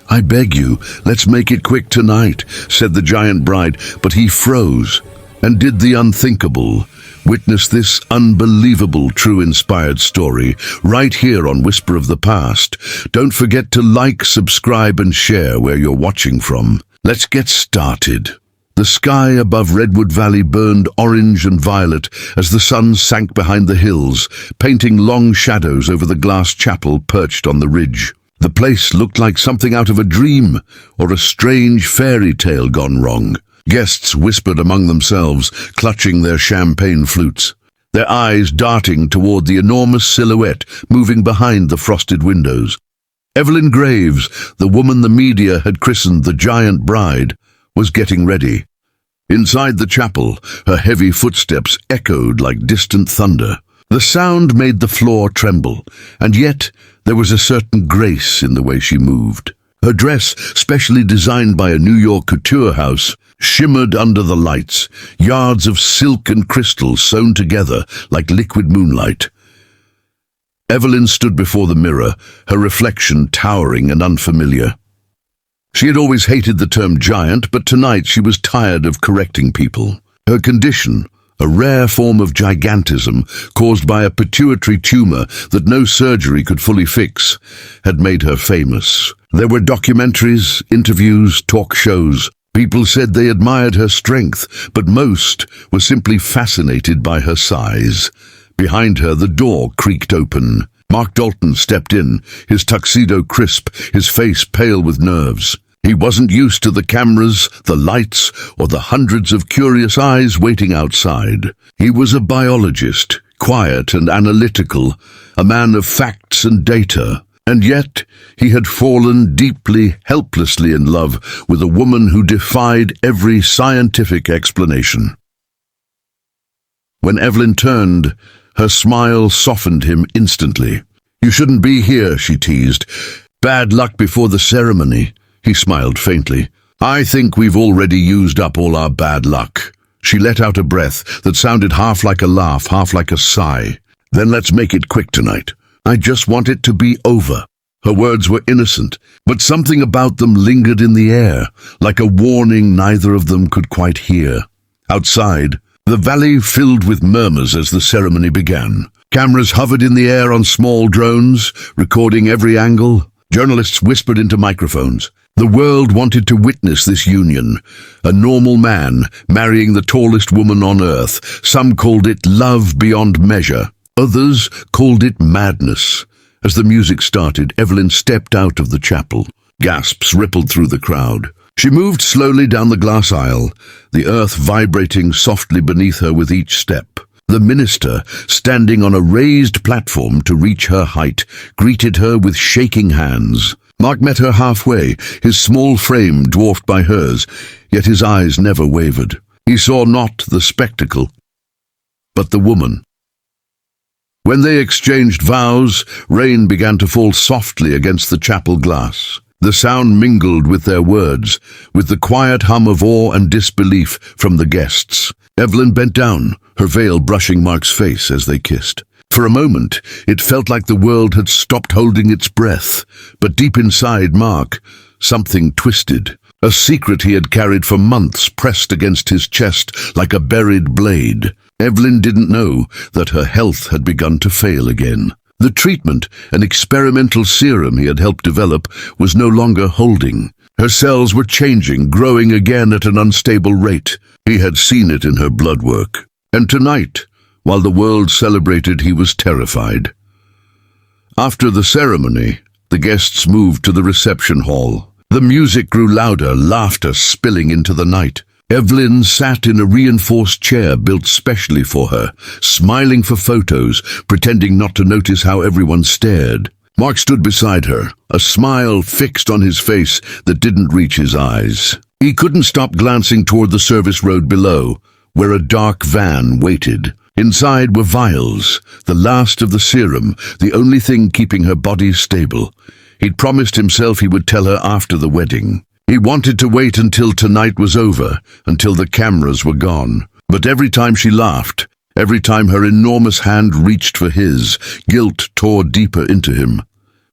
"I beg you, let's make it quick tonight," said the giant bride, but he froze and did the unthinkable. Witness this unbelievable, true inspired story right here on Whisper of the Past. Don't forget to like, subscribe, and share where you're watching from. Let's get started. The sky above Redwood Valley burned orange and violet as the sun sank behind the hills, painting long shadows over the glass chapel perched on the ridge. The place looked like something out of a dream or a strange fairy tale gone wrong. Guests whispered among themselves, clutching their champagne flutes, their eyes darting toward the enormous silhouette moving behind the frosted windows. Evelyn Graves, the woman the media had christened the giant bride, was getting ready. Inside the chapel, her heavy footsteps echoed like distant thunder. The sound made the floor tremble, and yet there was a certain grace in the way she moved. Her dress, specially designed by a New York couture house, shimmered under the lights, yards of silk and crystal sewn together like liquid moonlight. Evelyn stood before the mirror, her reflection towering and unfamiliar. She had always hated the term giant, but tonight she was tired of correcting people. Her condition, a rare form of gigantism caused by a pituitary tumor that no surgery could fully fix, had made her famous. There were documentaries, interviews, talk shows. People said they admired her strength, but most were simply fascinated by her size. Behind her, the door creaked open. Mark Dalton stepped in, his tuxedo crisp, his face pale with nerves. He wasn't used to the cameras, the lights, or the hundreds of curious eyes waiting outside. He was a biologist, quiet and analytical, a man of facts and data. And yet, he had fallen deeply, helplessly in love with a woman who defied every scientific explanation. When Evelyn turned, her smile softened him instantly. "You shouldn't be here," she teased. "Bad luck before the ceremony." He smiled faintly. "I think we've already used up all our bad luck." She let out a breath that sounded half like a laugh, half like a sigh. "Then let's make it quick tonight. I just want it to be over." Her words were innocent, but something about them lingered in the air, like a warning neither of them could quite hear. Outside, the valley filled with murmurs as the ceremony began. Cameras hovered in the air on small drones, recording every angle. Journalists whispered into microphones. The world wanted to witness this union. A normal man marrying the tallest woman on earth. Some called it love beyond measure. Others called it madness. As the music started, Evelyn stepped out of the chapel. Gasps rippled through the crowd. She moved slowly down the glass aisle, the earth vibrating softly beneath her with each step. The minister, standing on a raised platform to reach her height, greeted her with shaking hands. Mark met her halfway, his small frame dwarfed by hers, yet his eyes never wavered. He saw not the spectacle, but the woman. When they exchanged vows, rain began to fall softly against the chapel glass. The sound mingled with their words, with the quiet hum of awe and disbelief from the guests. Evelyn bent down, her veil brushing Mark's face as they kissed. For a moment, it felt like the world had stopped holding its breath, but deep inside Mark, something twisted. A secret he had carried for months pressed against his chest like a buried blade. Evelyn didn't know that her health had begun to fail again. The treatment, an experimental serum he had helped develop, was no longer holding. Her cells were changing, growing again at an unstable rate. He had seen it in her blood work. And tonight, while the world celebrated, he was terrified. After the ceremony, the guests moved to the reception hall. The music grew louder, laughter spilling into the night. Evelyn sat in a reinforced chair built specially for her, smiling for photos, pretending not to notice how everyone stared. Mark stood beside her, a smile fixed on his face that didn't reach his eyes. He couldn't stop glancing toward the service road below, where a dark van waited. Inside were vials, the last of the serum, the only thing keeping her body stable. He'd promised himself he would tell her after the wedding. He wanted to wait until tonight was over, until the cameras were gone. But every time she laughed, every time her enormous hand reached for his, guilt tore deeper into him.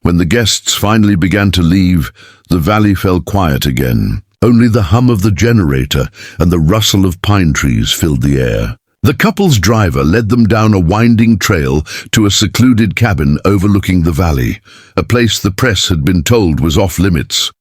When the guests finally began to leave, the valley fell quiet again. Only the hum of the generator and the rustle of pine trees filled the air. The couple's driver led them down a winding trail to a secluded cabin overlooking the valley, a place the press had been told was off-limits.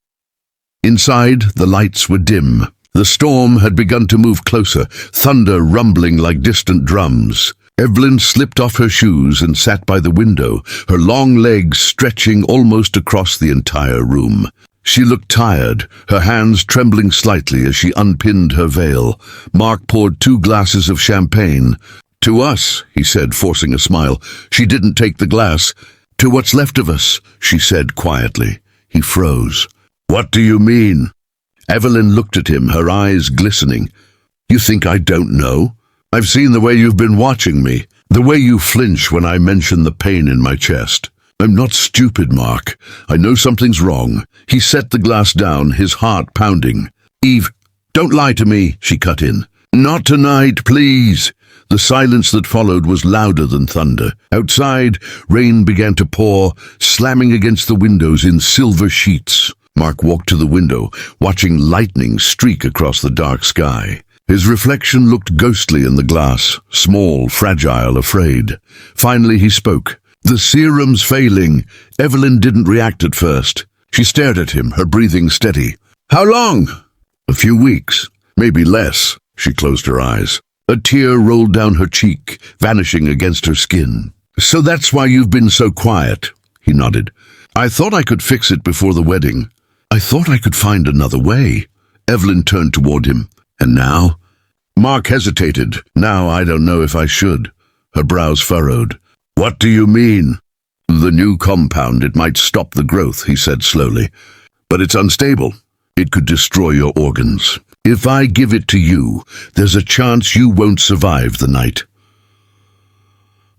Inside, the lights were dim. The storm had begun to move closer, thunder rumbling like distant drums. Evelyn slipped off her shoes and sat by the window, her long legs stretching almost across the entire room. She looked tired, her hands trembling slightly as she unpinned her veil. Mark poured 2 glasses of champagne. "To us," he said, forcing a smile. She didn't take the glass. "To what's left of us," she said quietly. He froze. "What do you mean?" Evelyn looked at him, her eyes glistening. "You think I don't know? I've seen the way you've been watching me, the way you flinch when I mention the pain in my chest. I'm not stupid, Mark. I know something's wrong." He set the glass down, his heart pounding. "Eve, don't lie to me," she cut in. "Not tonight, please." The silence that followed was louder than thunder. Outside, rain began to pour, slamming against the windows in silver sheets. Mark walked to the window, watching lightning streak across the dark sky. His reflection looked ghostly in the glass, small, fragile, afraid. Finally he spoke. "The serum's failing." Evelyn didn't react at first. She stared at him, her breathing steady. "How long?" "A few weeks, maybe less." She closed her eyes. A tear rolled down her cheek, vanishing against her skin. "So that's why you've been so quiet," he nodded. "I thought I could fix it before the wedding. I thought I could find another way." Evelyn turned toward him. "And now?" Mark hesitated. "Now I don't know if I should." Her brows furrowed. "What do you mean?" "The new compound, it might stop the growth," he said slowly. "But it's unstable. It could destroy your organs. If I give it to you, there's a chance you won't survive the night."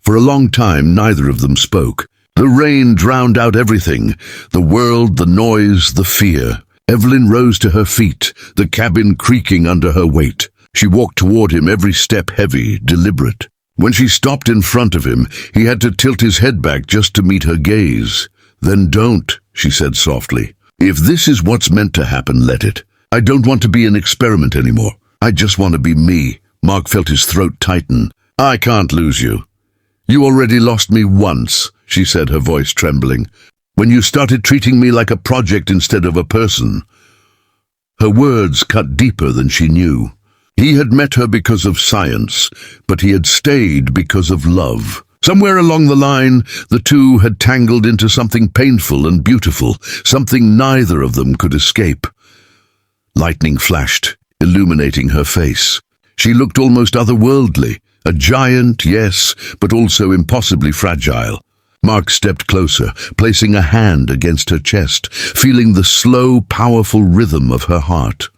For a long time, neither of them spoke. The rain drowned out everything, the world, the noise, the fear. Evelyn rose to her feet, the cabin creaking under her weight. She walked toward him, every step heavy, deliberate. When she stopped in front of him, he had to tilt his head back just to meet her gaze. "Then don't," she said softly. "If this is what's meant to happen, let it. I don't want to be an experiment anymore. I just want to be me." Mark felt his throat tighten. "I can't lose you." "You already lost me once," she said, her voice trembling. "When you started treating me like a project instead of a person." Her words cut deeper than she knew. He had met her because of science, but he had stayed because of love. Somewhere along the line, the two had tangled into something painful and beautiful, something neither of them could escape. Lightning flashed, illuminating her face. She looked almost otherworldly, a giant, yes, but also impossibly fragile. Mark stepped closer, placing a hand against her chest, feeling the slow, powerful rhythm of her heart.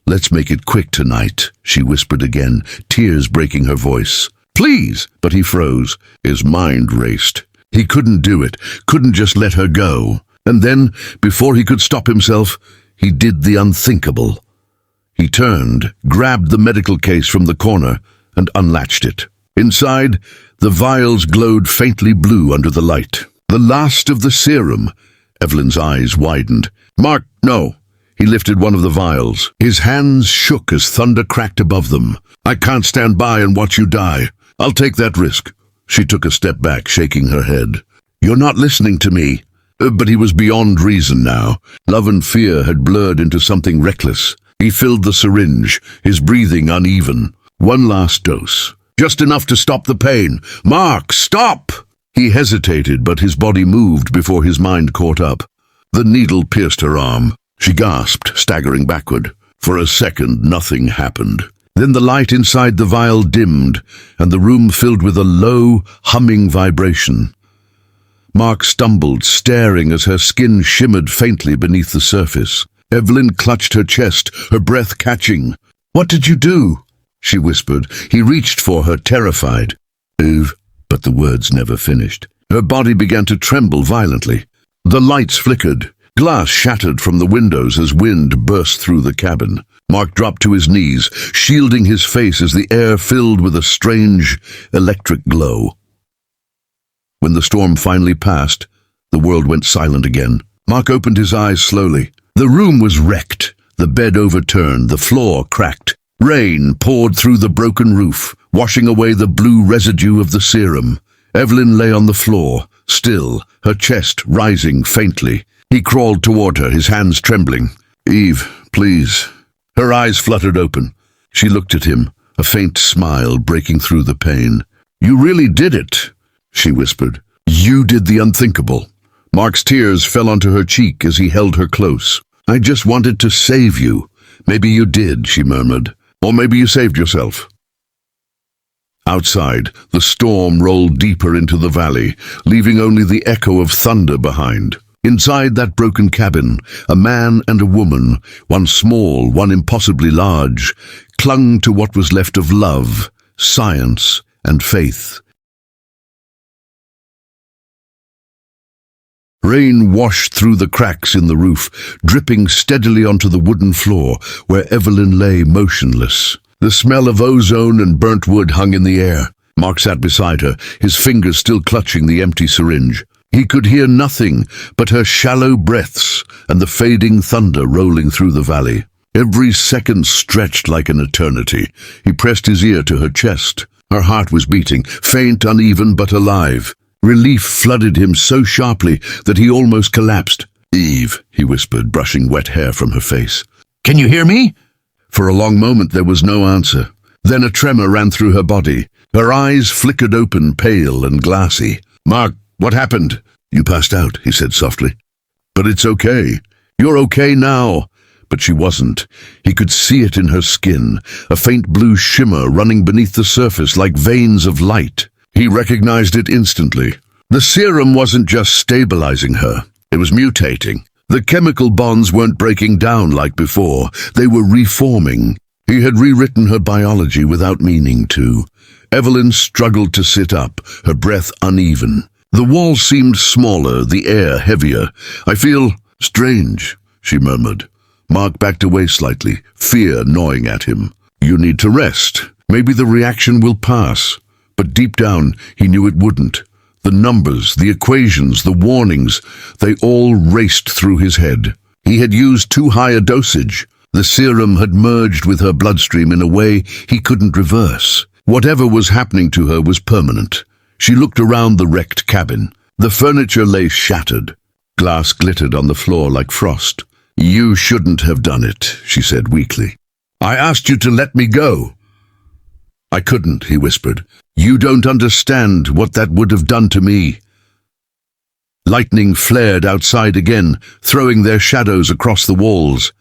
"Let's make it quick tonight," she whispered again, tears breaking her voice. "Please!" But he froze. His mind raced. He couldn't do it, couldn't just let her go. And then, before he could stop himself, he did the unthinkable. He turned, grabbed the medical case from the corner, and unlatched it. Inside, the vials glowed faintly blue under the light. "The last of the serum." Evelyn's eyes widened. "Mark, no." He lifted one of the vials. His hands shook as thunder cracked above them. "I can't stand by and watch you die. I'll take that risk." She took a step back, shaking her head. "You're not listening to me." But he was beyond reason now. Love and fear had blurred into something reckless. He filled the syringe, his breathing uneven. One last dose. Just enough to stop the pain. "Mark, stop!" He hesitated, but his body moved before his mind caught up. The needle pierced her arm. She gasped, staggering backward. For a second, nothing happened. Then the light inside the vial dimmed, and the room filled with a low, humming vibration. Mark stumbled, staring as her skin shimmered faintly beneath the surface. Evelyn clutched her chest, her breath catching. "What did you do?" she whispered. He reached for her, terrified. "Eve," but the words never finished. Her body began to tremble violently. The lights flickered. Glass shattered from the windows as wind burst through the cabin. Mark dropped to his knees, shielding his face as the air filled with a strange, electric glow. When the storm finally passed, The world went silent again. Mark opened his eyes slowly. The room was wrecked. The bed overturned, the floor cracked. Rain poured through the broken roof, washing away the blue residue of the serum. Evelyn lay on the floor, still, her chest rising faintly. He crawled toward her, his hands trembling. "Eve, please." Her eyes fluttered open. She looked at him, a faint smile breaking through the pain. "You really did it," she whispered. "You did the unthinkable." Mark's tears fell onto her cheek as he held her close. "I just wanted to save you." "Maybe you did," she murmured. "Or maybe you saved yourself." Outside, the storm rolled deeper into the valley, leaving only the echo of thunder behind. Inside that broken cabin, a man and a woman, one small, one impossibly large, clung to what was left of love, science, and faith. Rain washed through the cracks in the roof, dripping steadily onto the wooden floor where Evelyn lay motionless. The smell of ozone and burnt wood hung in the air. Mark sat beside her, his fingers still clutching the empty syringe. He could hear nothing but her shallow breaths and the fading thunder rolling through the valley. Every second stretched like an eternity. He pressed his ear to her chest. Her heart was beating, faint, uneven, but alive. Relief flooded him so sharply that he almost collapsed. "Eve," he whispered, brushing wet hair from her face. "Can you hear me?" For a long moment there was no answer. Then a tremor ran through her body. Her eyes flickered open, pale and glassy. "Mark, what happened?" "You passed out," he said softly. "But it's okay. You're okay now." But she wasn't. He could see it in her skin, a faint blue shimmer running beneath the surface like veins of light. He recognized it instantly. The serum wasn't just stabilizing her. It was mutating. The chemical bonds weren't breaking down like before. They were reforming. He had rewritten her biology without meaning to. Evelyn struggled to sit up, her breath uneven. The walls seemed smaller, the air heavier. "I feel strange," she murmured. Mark backed away slightly, fear gnawing at him. "You need to rest. Maybe the reaction will pass." But deep down, he knew it wouldn't. The numbers, the equations, the warnings, they all raced through his head. He had used too high a dosage. The serum had merged with her bloodstream in a way he couldn't reverse. Whatever was happening to her was permanent. She looked around the wrecked cabin. The furniture lay shattered. Glass glittered on the floor like frost. "You shouldn't have done it," she said weakly. "I asked you to let me go." "I couldn't," he whispered. "You don't understand what that would have done to me." Lightning flared outside again, throwing their shadows across the walls.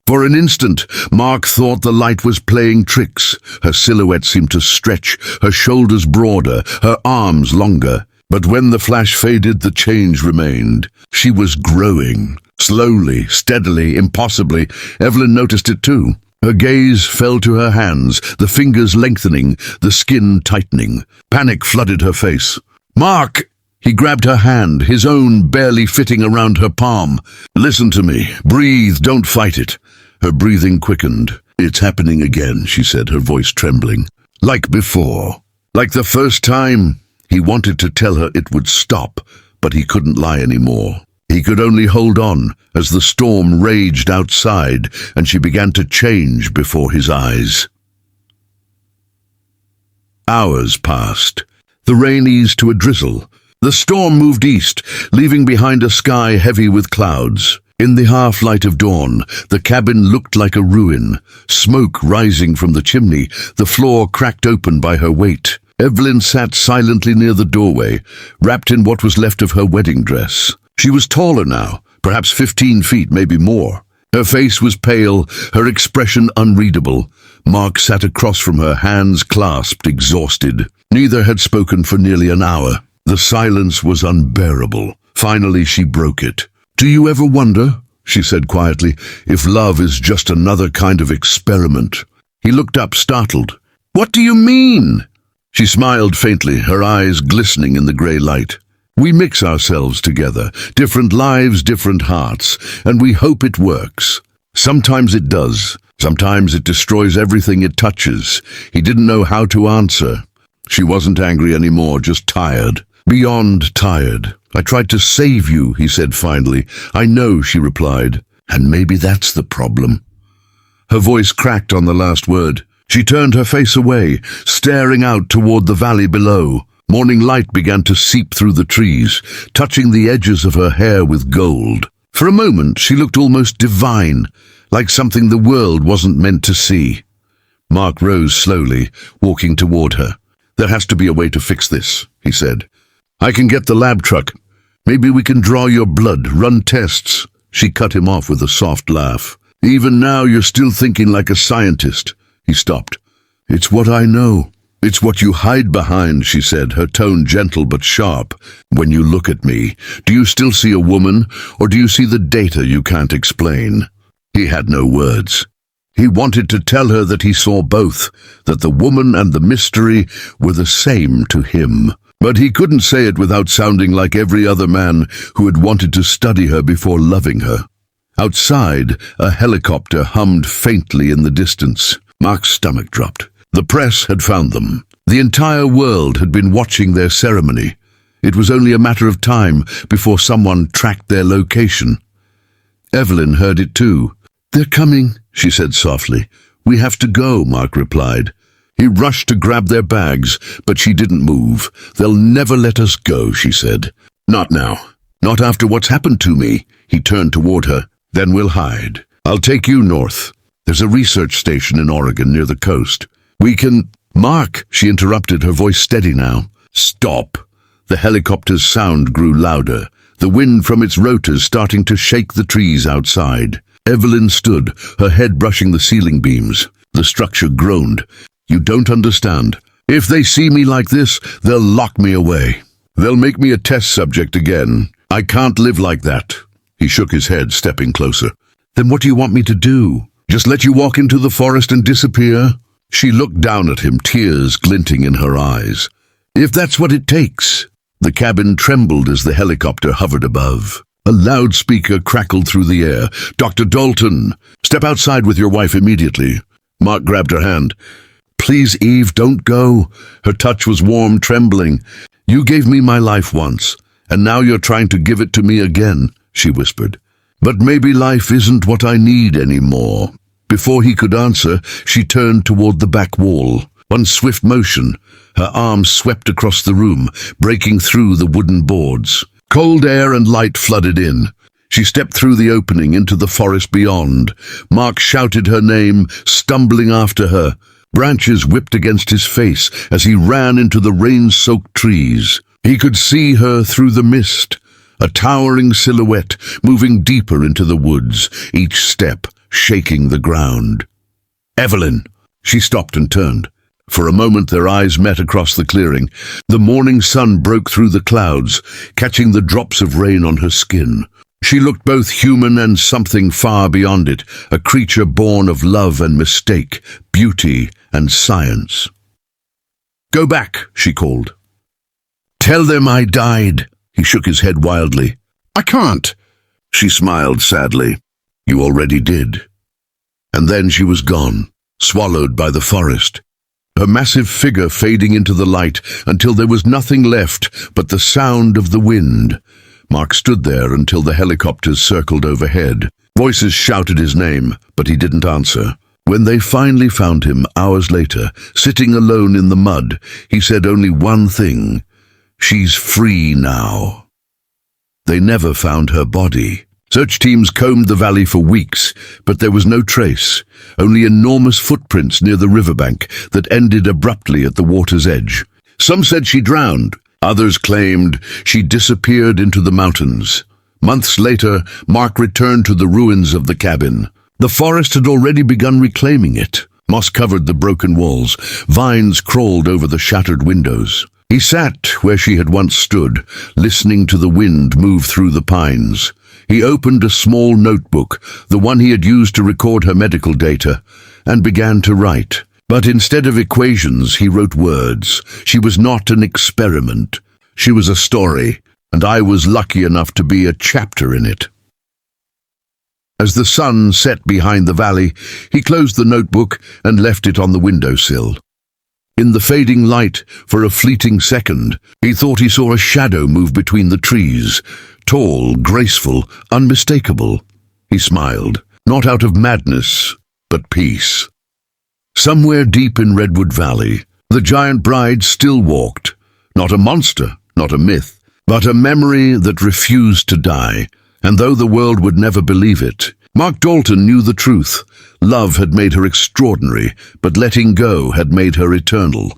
For an instant, Mark thought the light was playing tricks. Her silhouette seemed to stretch, her shoulders broader, her arms longer. But when the flash faded, the change remained. She was growing. Slowly, steadily, impossibly. Evelyn noticed it too. Her gaze fell to her hands, the fingers lengthening, the skin tightening. Panic flooded her face. "Mark!" He grabbed her hand, his own barely fitting around her palm. "Listen to me. Breathe, don't fight it." Her breathing quickened. "It's happening again," she said, her voice trembling. "Like before. Like the first time." He wanted to tell her it would stop, but he couldn't lie anymore. He could only hold on as the storm raged outside and she began to change before his eyes. Hours passed. The rain eased to a drizzle. The storm moved east, leaving behind a sky heavy with clouds. In the half-light of dawn, the cabin looked like a ruin, smoke rising from the chimney, the floor cracked open by her weight. Evelyn sat silently near the doorway, wrapped in what was left of her wedding dress. She was taller now, perhaps 15 feet, maybe more. Her face was pale, her expression unreadable. Mark sat across from her, hands clasped, exhausted. Neither had spoken for nearly an hour. The silence was unbearable. Finally, she broke it. "Do you ever wonder," she said quietly, "if love is just another kind of experiment?" He looked up, startled. "What do you mean?" She smiled faintly, her eyes glistening in the grey light. "We mix ourselves together, different lives, different hearts, and we hope it works. Sometimes it does. Sometimes it destroys everything it touches." He didn't know how to answer. She wasn't angry anymore, just tired. Beyond tired. I tried to save you, he said finally. I know, she replied. And maybe that's the problem. Her voice cracked on the last word. She turned her face away, staring out toward the valley below. Morning light began to seep through the trees, touching the edges of her hair with gold. For a moment, she looked almost divine, like something the world wasn't meant to see. Mark rose slowly, walking toward her. There has to be a way to fix this, he said. I can get the lab truck. Maybe we can draw your blood, run tests. She cut him off with a soft laugh. Even now you're still thinking like a scientist. He stopped. It's what I know. It's what you hide behind, she said, her tone gentle but sharp. When you look at me, do you still see a woman, or do you see the data you can't explain? He had no words. He wanted to tell her that he saw both, that the woman and the mystery were the same to him. But he couldn't say it without sounding like every other man who had wanted to study her before loving her. Outside, a helicopter hummed faintly in the distance. Mark's stomach dropped. The press had found them. The entire world had been watching their ceremony. It was only a matter of time before someone tracked their location. Evelyn heard it too. They're coming, she said softly. We have to go, Mark replied. He rushed to grab their bags, but she didn't move. They'll never let us go, she said. Not now. Not after what's happened to me. He turned toward her. Then we'll hide. I'll take you north. There's a research station in Oregon near the coast. We can... Mark, she interrupted, her voice steady now. Stop. The helicopter's sound grew louder, the wind from its rotors starting to shake the trees outside. Evelyn stood, her head brushing the ceiling beams. The structure groaned. You don't understand. If they see me like this, they'll lock me away. They'll make me a test subject again. I can't live like that. He shook his head, stepping closer. Then what do you want me to do? Just let you walk into the forest and disappear? She looked down at him, tears glinting in her eyes. If that's what it takes. The cabin trembled as the helicopter hovered above. A loudspeaker crackled through the air. Dr. Dalton, step outside with your wife immediately. Mark grabbed her hand. Please, Eve, don't go. Her touch was warm, trembling. You gave me my life once, and now you're trying to give it to me again, she whispered. But maybe life isn't what I need anymore. Before he could answer, she turned toward the back wall. One swift motion, her arms swept across the room, breaking through the wooden boards. Cold air and light flooded in. She stepped through the opening into the forest beyond. Mark shouted her name, stumbling after her. Branches whipped against his face as he ran into the rain-soaked trees. He could see her through the mist, a towering silhouette moving deeper into the woods, each step shaking the ground. Evelyn! She stopped and turned. For a moment their eyes met across the clearing. The morning sun broke through the clouds, catching the drops of rain on her skin. She looked both human and something far beyond it, a creature born of love and mistake, beauty and science. Go back, she called. Tell them I died. He shook his head wildly. I can't. She smiled sadly. You already did. And then she was gone, swallowed by the forest. Her massive figure fading into the light until there was nothing left but the sound of the wind. Mark stood there until the helicopters circled overhead. Voices shouted his name, but he didn't answer. When they finally found him, hours later, sitting alone in the mud, he said only one thing. She's free now. They never found her body. Search teams combed the valley for weeks, but there was no trace, only enormous footprints near the riverbank that ended abruptly at the water's edge. Some said she drowned. Others claimed she disappeared into the mountains. Months later, Mark returned to the ruins of the cabin. The forest had already begun reclaiming it. Moss covered the broken walls. Vines crawled over the shattered windows. He sat where she had once stood, listening to the wind move through the pines. He opened a small notebook, the one he had used to record her medical data, and began to write. But instead of equations, he wrote words. She was not an experiment. She was a story, and I was lucky enough to be a chapter in it. As the sun set behind the valley, he closed the notebook and left it on the windowsill. In the fading light, for a fleeting second, he thought he saw a shadow move between the trees, tall, graceful, unmistakable. He smiled, not out of madness, but peace. Somewhere deep in Redwood Valley, the giant bride still walked, not a monster, not a myth, but a memory that refused to die. And though the world would never believe it, Mark Dalton knew the truth. Love had made her extraordinary, but letting go had made her eternal.